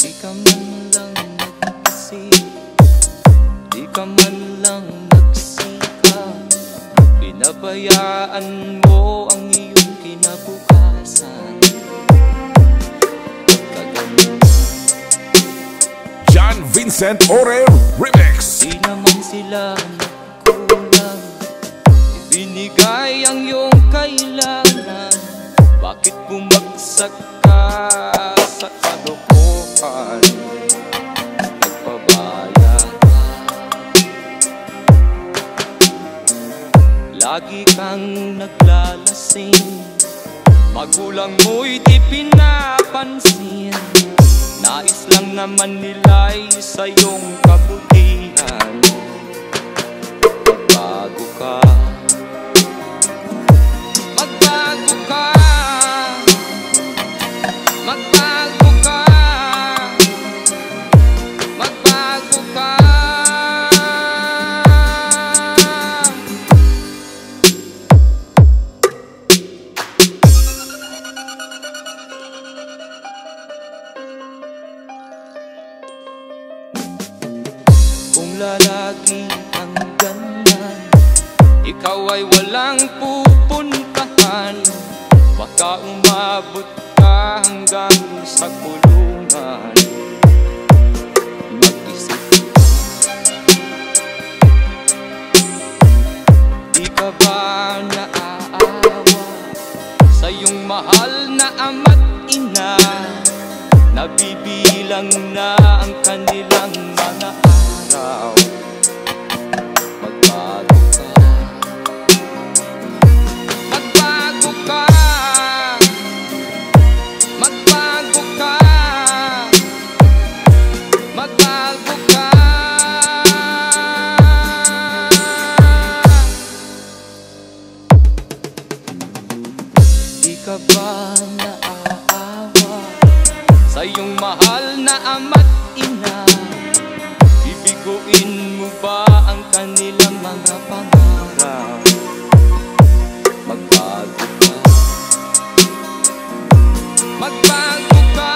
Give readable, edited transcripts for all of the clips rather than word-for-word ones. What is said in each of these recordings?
Di ka man lang nag-isip, di ka man lang nagsikap. Pinabayaan mo ang iyong kinabukasan. John Vincent Orel Remix. Di naman sila nagkulang, ibinigay ang iyong kailangan. Bakit bumagsak ka sa kalokohan? Nagpabaya ka, lagi kang naglalasing. Magulang mo'y di pinapansin. Nais lang naman nila'y sa iyong kabutihan. Magbago ka, magbago ka, magbago ka, magbago ka. Kung lalaki ang ganyan, ikaw ay walang pupuntahan. Baka umabot ka hanggang sa kulungan. Mag-isip ka, di ka ba naaawa sa iyong mahal na ama't ina? Nabibilang na ang kanilang mga araw. Magbago ka, magbago ka, magbago ka, magbago ka. Di ka ba naaawa sa iyong mahal na ama't ina? Bibiguin mo ba ang kanilang mga pangarap? Magbago ka, magbago ka,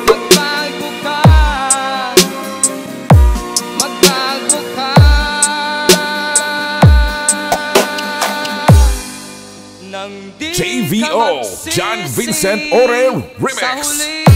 magbago ka, magbago ka. Nang di JVO, John Vincent Orel Remix.